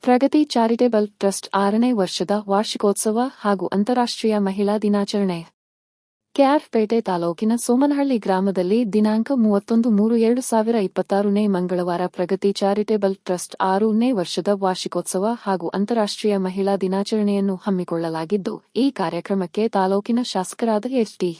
ಪ್ರಗತಿ charitable trust 6ನೇ ವರ್ಷದ ವಾರ್ಷಿಕೋತ್ಸವ ಹಾಗೂ ಅಂತಾರಾಷ್ಟ್ರೀಯ ಮಹಿಳಾ ದಿನಾಚರಣೆ. ಕೆಆರ್ಪೇಟೆ ತಾಲೂಕಿನ ಸೋಮನಹಳ್ಳಿ ಗ್ರಾಮದಲ್ಲಿ ದಿನಾಂಕ 31-3-2026 ಮಂಗಳವಾರ ಪ್ರಗತಿ ಚಾರಿಟೇಬಲ್ ಟ್ರಸ್ಟ್ 6ನೇ ವರ್ಷದ ವಾರ್ಷಿಕೋತ್ಸವ ಹಾಗೂ ಅಂತಾರಾಷ್ಟ್ರೀಯ ಮಹಿಳಾ ದಿನಾಚರಣೆಯನ್ನು ಹಮ್ಮಿಕೊಳ್ಳಲಾಗಿದ್ದು, ಈ ಕಾರ್ಯಕ್ರಮಕ್ಕೆ ತಾಲೂಕಿನ ಶಾಸಕರಾದ ಎಚ್.ಡಿ.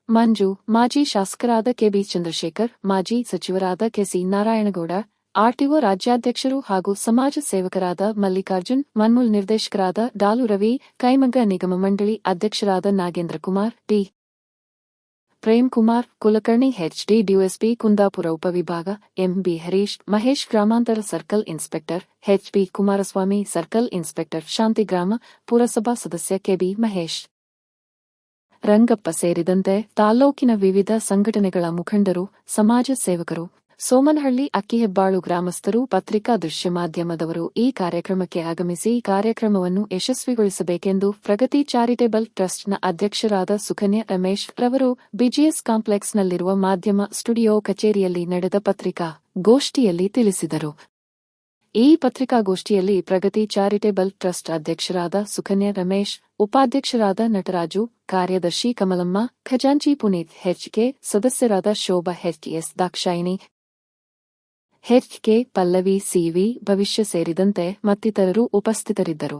ಮಂಜು, ಮಾಜಿ ಶಾಸಕರಾದ ಕೆ.ಬಿ. ಚಂದ್ರಶೇಖರ್, ಮಾಜಿ ಸಚಿವರಾದ ಕೆ.ಸಿ. ನಾರಾಯಣಗೌಡ, ಆರ್ಟಿಒ ರಾಜ್ಯಾಧ್ಯಕ್ಷರು ಹಾಗೂ ಸಮಾಜ ಸೇವಕರಾದ ಮಲ್ಲಿಕಾರ್ಜುನ್, ಮನ್ಮೂಲ್ ನಿರ್ದೇಶಕರಾದ ಡಾಲು ರವಿ, ಕೈಮಗ್ಗ ನಿಗಮ ಮಂಡಳಿ ಅಧ್ಯಕ್ಷರಾದ Nagendra Kumar, T. Premkumar, Kulkarni, H D. DYSP Kundapura ಉಪವಿಭಾಗ, ಎಂ.ಬಿ. ಹರೀಶ್, ಮಹೇಶ್, ಗ್ರಾಮಾಂತರ circle inspector H B. Kumaraswamy, circle inspector Shantigrama, ಪುರಸಭಾ ಸದಸ್ಯ ಕೆ.ಬಿ. ಮಹೇಶ್, ರಂಗಪ್ಪ ಸೇರಿದಂತೆ ತಾಲ್ಲೂಕಿನ ವಿವಿಧ ಸಂಘಟನೆಗಳ ಮುಖಂಡರು, ಸಮಾಜ ಸೇವಕರು, ಸೋಮನಹಳ್ಳಿ ಅಕ್ಕಿಹೆಬ್ಬಾಳು ಗ್ರಾಮಸ್ಥರು, ಪತ್ರಿಕಾ ದೃಶ್ಯ ಮಾಧ್ಯಮದವರು ಈ ಕಾರ್ಯಕ್ರಮಕ್ಕೆ ಆಗಮಿಸಿ ಕಾರ್ಯಕ್ರಮವನ್ನು ಯಶಸ್ವಿಗೊಳಿಸಬೇಕೆಂದು ಪ್ರಗತಿ ಚಾರಿಟೇಬಲ್ ಟ್ರಸ್ಟ್ನ ಅಧ್ಯಕ್ಷರಾದ ಸುಕನ್ಯಾ ರಮೇಶ್ ರವರು ಬಿಜಿಎಸ್ ಕಾಂಪ್ಲೆಕ್ಸ್ನಲ್ಲಿರುವ ಮಾಧ್ಯಮ ಸ್ಟುಡಿಯೋ ಕಚೇರಿಯಲ್ಲಿ ನಡೆದ ಪತ್ರಿಕಾ ಗೋಷ್ಠಿಯಲ್ಲಿ ತಿಳಿಸಿದರು. ಈ ಪತ್ರಿಕಾಗೋಷ್ಠಿಯಲ್ಲಿ ಪ್ರಗತಿ ಚಾರಿಟೇಬಲ್ ಟ್ರಸ್ಟ್ ಅಧ್ಯಕ್ಷರಾದ ಸುಕನ್ಯಾ ರಮೇಶ್, ಉಪಾಧ್ಯಕ್ಷರಾದ ನಟರಾಜು, ಕಾರ್ಯದರ್ಶಿ ಕಮಲಮ್ಮ, ಖಜಾಂಚಿ ಪುನೀತ್ ಎಚ್.ಕೆ., ಸದಸ್ಯರಾದ Shobha H S. Dakshayini H K., Pallavi C V. Bhavishya ಸೇರಿದಂತೆ ಮತ್ತಿತರರು ಉಪಸ್ಥಿತರಿದ್ದರು.